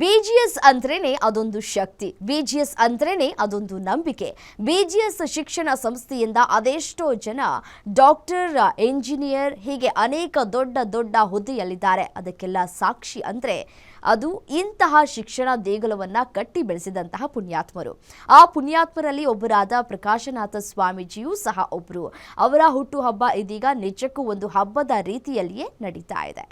BGS ಅಂದ್ರೇನೆ ಅದೊಂದು ಶಕ್ತಿ, BGS ಅಂದ್ರೇನೆ ಅದೊಂದು ನಂಬಿಕೆ. ಬಿಜಿಎಸ್ ಶಿಕ್ಷಣ ಸಂಸ್ಥೆಯಿಂದ ಅದೆಷ್ಟೋ ಜನ ಡಾಕ್ಟರ್, ಎಂಜಿನಿಯರ್ ಹೀಗೆ ಅನೇಕ ದೊಡ್ಡ ದೊಡ್ಡ ಹುದ್ದೆಯಲ್ಲಿದ್ದಾರೆ. ಅದಕ್ಕೆಲ್ಲ ಸಾಕ್ಷಿ ಅಂದ್ರೆ ಅದು ಇಂತಹ ಶಿಕ್ಷಣ ದೇಗುಲವನ್ನ ಕಟ್ಟಿ ಬೆಳೆಸಿದಂತಹ ಪುಣ್ಯಾತ್ಮರು. ಆ ಪುಣ್ಯಾತ್ಮರಲ್ಲಿ ಒಬ್ಬರಾದ ಪ್ರಕಾಶನಾಥ ಸ್ವಾಮೀಜಿಯೂ ಸಹ ಒಬ್ಬರು. ಅವರ ಹುಟ್ಟುಹಬ್ಬ ಇದೀಗ ನಿಜಕ್ಕೂ ಒಂದು ಹಬ್ಬದ ರೀತಿಯಲ್ಲಿಯೇ ನಡೀತಾ ಇದೆ.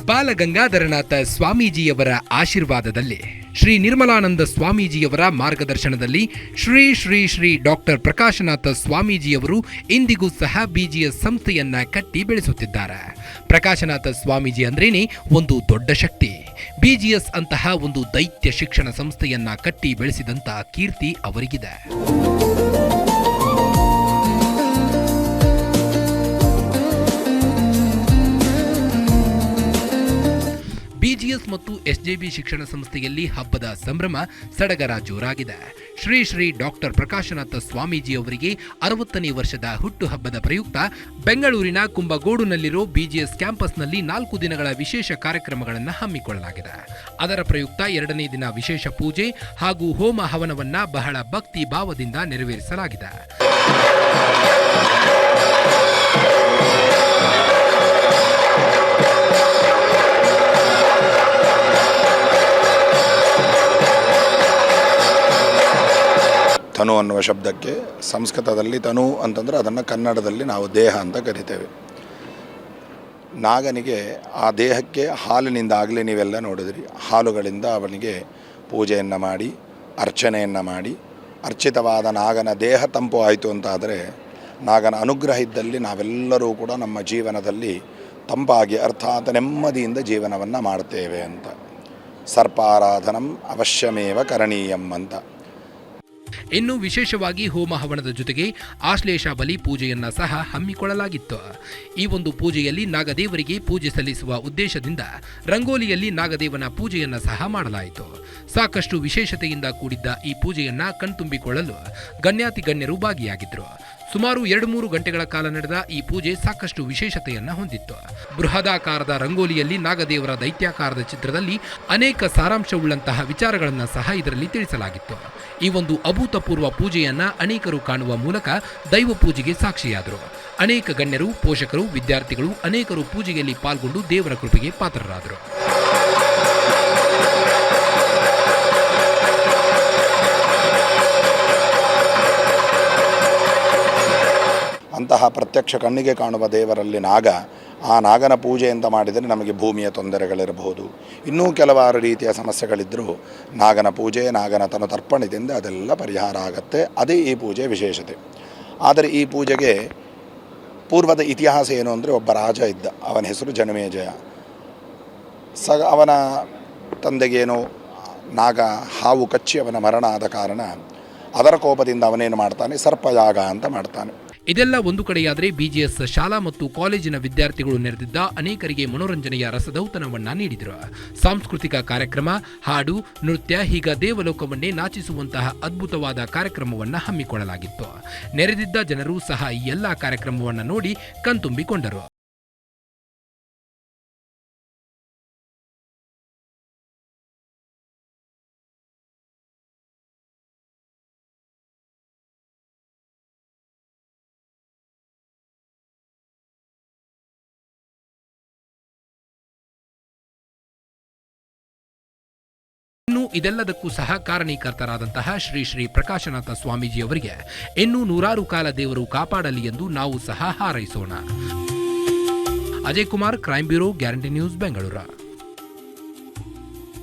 ಬಾಲಗಂಗಾಧರನಾಥ ಸ್ವಾಮೀಜಿಯವರ ಆಶೀರ್ವಾದದಲ್ಲಿ, ಶ್ರೀ ನಿರ್ಮಲಾನಂದ ಸ್ವಾಮೀಜಿಯವರ ಮಾರ್ಗದರ್ಶನದಲ್ಲಿ ಶ್ರೀ ಶ್ರೀ ಶ್ರೀ ಡಾಕ್ಟರ್ ಪ್ರಕಾಶನಾಥ ಸ್ವಾಮೀಜಿಯವರು ಇಂದಿಗೂ ಸಹ ಬಿಜಿಎಸ್ ಸಂಸ್ಥೆಯನ್ನ ಕಟ್ಟಿ ಬೆಳೆಸುತ್ತಿದ್ದಾರೆ. ಪ್ರಕಾಶನಾಥ ಸ್ವಾಮೀಜಿ ಅಂದ್ರೇನೆ ಒಂದು ದೊಡ್ಡ ಶಕ್ತಿ. ಬಿಜಿಎಸ್ ಅಂತಹ ಒಂದು ದೈತ್ಯ ಶಿಕ್ಷಣ ಸಂಸ್ಥೆಯನ್ನ ಕಟ್ಟಿ ಬೆಳೆಸಿದಂತ ಕೀರ್ತಿ ಅವರಿಗಿದೆ. ಬಿಜಿಎಸ್ ಮತ್ತು ಎಸ್ಜೆಬಿ ಶಿಕ್ಷಣ ಸಂಸ್ಥೆಯಲ್ಲಿ ಹಬ್ಬದ ಸಂಭ್ರಮ ಸಡಗರ ಜೋರಾಗಿದೆ. ಶ್ರೀ ಶ್ರೀ ಡಾಕ್ಟರ್ ಪ್ರಕಾಶನಾಥ ಸ್ವಾಮೀಜಿ ಅವರಿಗೆ 60ನೇ ವರ್ಷದ ಹುಟ್ಟುಹಬ್ಬದ ಪ್ರಯುಕ್ತ ಬೆಂಗಳೂರಿನ ಕುಂಭಗೋಡುನಲ್ಲಿರೋ ಬಿಜಿಎಸ್ ಕ್ಯಾಂಪಸ್ನಲ್ಲಿ 4 ದಿನಗಳ ವಿಶೇಷ ಕಾರ್ಯಕ್ರಮಗಳನ್ನು ಹಮ್ಮಿಕೊಳ್ಳಲಾಗಿದೆ. ಅದರ ಪ್ರಯುಕ್ತ 2ನೇ ದಿನ ವಿಶೇಷ ಪೂಜೆ ಹಾಗೂ ಹೋಮ ಹವನವನ್ನ ಬಹಳ ಭಕ್ತಿ ಭಾವದಿಂದ ನೆರವೇರಿಸಲಾಗಿದೆ. ತನು ಅನ್ನುವ ಶಬ್ದಕ್ಕೆ ಸಂಸ್ಕೃತದಲ್ಲಿ ತನು ಅಂತಂದರೆ ಅದನ್ನು ಕನ್ನಡದಲ್ಲಿ ನಾವು ದೇಹ ಅಂತ ಕರಿತೇವೆ. ನಾಗನಿಗೆ ಆ ದೇಹಕ್ಕೆ ಹಾಲಿನಿಂದ ಆಗಲೇ ನೀವೆಲ್ಲ ನೋಡಿದ್ರಿ, ಹಾಲುಗಳಿಂದ ಅವನಿಗೆ ಪೂಜೆಯನ್ನು ಮಾಡಿ ಅರ್ಚನೆಯನ್ನು ಮಾಡಿ ಅರ್ಚಿತವಾದ ನಾಗನ ದೇಹ ತಂಪು ಆಯಿತು ಅಂತಾದರೆ ನಾಗನ ಅನುಗ್ರಹ ಇದ್ದಲ್ಲಿ ನಾವೆಲ್ಲರೂ ಕೂಡ ನಮ್ಮ ಜೀವನದಲ್ಲಿ ತಂಪಾಗಿ ಅರ್ಥಾತ್ ನೆಮ್ಮದಿಯಿಂದ ಜೀವನವನ್ನು ಮಾಡ್ತೇವೆ ಅಂತ. ಸರ್ಪಾರಾಧನಂ ಅವಶ್ಯಮೇವ ಕರಣೀಯಂ ಅಂತ. ಇನ್ನು ವಿಶೇಷವಾಗಿ ಹೋಮ ಹವನದ ಜೊತೆಗೆ ಆಶ್ಲೇಷ ಬಲಿ ಪೂಜೆಯನ್ನ ಸಹ ಹಮ್ಮಿಕೊಳ್ಳಲಾಗಿತ್ತು. ಈ ಒಂದು ಪೂಜೆಯಲ್ಲಿ ನಾಗದೇವರಿಗೆ ಪೂಜೆ ಸಲ್ಲಿಸುವ ಉದ್ದೇಶದಿಂದ ರಂಗೋಲಿಯಲ್ಲಿ ನಾಗದೇವನ ಪೂಜೆಯನ್ನ ಸಹ ಮಾಡಲಾಯಿತು. ಸಾಕಷ್ಟು ವಿಶೇಷತೆಯಿಂದ ಕೂಡಿದ್ದ ಈ ಪೂಜೆಯನ್ನ ಕಣ್ತುಂಬಿಕೊಳ್ಳಲು ಗಣ್ಯಾತಿ ಗಣ್ಯರು ಭಾಗಿಯಾಗಿದ್ರು. ಸುಮಾರು 2-3 ಗಂಟೆಗಳ ಕಾಲ ನಡೆದ ಈ ಪೂಜೆ ಸಾಕಷ್ಟು ವಿಶೇಷತೆಯನ್ನ ಹೊಂದಿತ್ತು. ಬೃಹದಾಕಾರದ ರಂಗೋಲಿಯಲ್ಲಿ ನಾಗದೇವರ ದೈತ್ಯಾಕಾರದ ಚಿತ್ರದಲ್ಲಿ ಅನೇಕ ಸಾರಾಂಶವುಳ್ಳಂತಹ ವಿಚಾರಗಳನ್ನು ಸಹ ಇದರಲ್ಲಿ ತಿಳಿಸಲಾಗಿತ್ತು. ಈ ಒಂದು ಅಭೂತಪೂರ್ವ ಪೂಜೆಯನ್ನ ಅನೇಕರು ಕಾಣುವ ಮೂಲಕ ದೈವ ಪೂಜೆಗೆ ಸಾಕ್ಷಿಯಾದರು. ಅನೇಕ ಗಣ್ಯರು, ಪೋಷಕರು, ವಿದ್ಯಾರ್ಥಿಗಳು ಅನೇಕರು ಪೂಜೆಯಲ್ಲಿ ಪಾಲ್ಗೊಂಡು ದೇವರ ಕೃಪೆಗೆ ಪಾತ್ರರಾದರು. ಅಂತಹ ಪ್ರತ್ಯಕ್ಷ ಕಣ್ಣಿಗೆ ಕಾಣುವ ದೇವರಲ್ಲಿ ನಾಗ, ಆ ನಾಗನ ಪೂಜೆಯಿಂದ ಮಾಡಿದರೆ ನಮಗೆ ಭೂಮಿಯ ತೊಂದರೆಗಳಿರಬಹುದು, ಇನ್ನೂ ಕೆಲವಾರು ರೀತಿಯ ಸಮಸ್ಯೆಗಳಿದ್ದರೂ ನಾಗನ ಪೂಜೆ, ನಾಗನ ತನು ತರ್ಪಣದಿಂದ ಅದೆಲ್ಲ ಪರಿಹಾರ ಆಗುತ್ತೆ. ಅದೇ ಈ ಪೂಜೆ ವಿಶೇಷತೆ. ಆದರೆ ಈ ಪೂಜೆಗೆ ಪೂರ್ವದ ಇತಿಹಾಸ ಏನು ಅಂದರೆ, ಒಬ್ಬ ರಾಜ ಇದ್ದ, ಅವನ ಹೆಸರು ಜನಮೇಜಯ. ಅವನ ತಂದೆಗೇನೋ ನಾಗ ಹಾವು ಕಚ್ಚಿ ಅವನ ಮರಣ ಆದ ಕಾರಣ ಅದರ ಕೋಪದಿಂದ ಅವನೇನು ಮಾಡ್ತಾನೆ, ಸರ್ಪಯಾಗ ಅಂತ ಮಾಡ್ತಾನೆ. ಇದೆಲ್ಲ ಒಂದು ಕಡೆಯಾದರೆ ಬಿಜಿಎಸ್ ಶಾಲಾ ಮತ್ತು ಕಾಲೇಜಿನ ವಿದ್ಯಾರ್ಥಿಗಳು ನೆರೆದಿದ್ದ ಅನೇಕರಿಗೆ ಮನೋರಂಜನೆಯ ರಸದೌತಣವನ್ನ ನೀಡಿದರು. ಸಾಂಸ್ಕೃತಿಕ ಕಾರ್ಯಕ್ರಮ, ಹಾಡು, ನೃತ್ಯ ಹೀಗ ದೇವಲೋಕವನ್ನೇ ನಾಚಿಸುವಂತಹ ಅದ್ಭುತವಾದ ಕಾರ್ಯಕ್ರಮವನ್ನ ಹಮ್ಮಿಕೊಳ್ಳಲಾಗಿತ್ತು. ನೆರೆದಿದ್ದ ಜನರು ಸಹ ಈ ಎಲ್ಲಾ ಕಾರ್ಯಕ್ರಮವನ್ನ ನೋಡಿ ಕಣ್ತುಂಬಿಕೊಂಡರು. ಇನ್ನು ಇದೆಲ್ಲದಕ್ಕೂ ಸಹ ಕಾರಣೀಕರ್ತರಾದಂತಹ ಶ್ರೀ ಶ್ರೀ ಪ್ರಕಾಶನಾಥ ಸ್ವಾಮೀಜಿಯವರಿಗೆ ಇನ್ನೂ 100 ಕಾಲ ದೇವರು ಕಾಪಾಡಲಿ ಎಂದು ನಾವು ಸಹ ಹಾರೈಸೋಣ. Ajay Kumar, crime bureau, guarantee news, Bengaluru.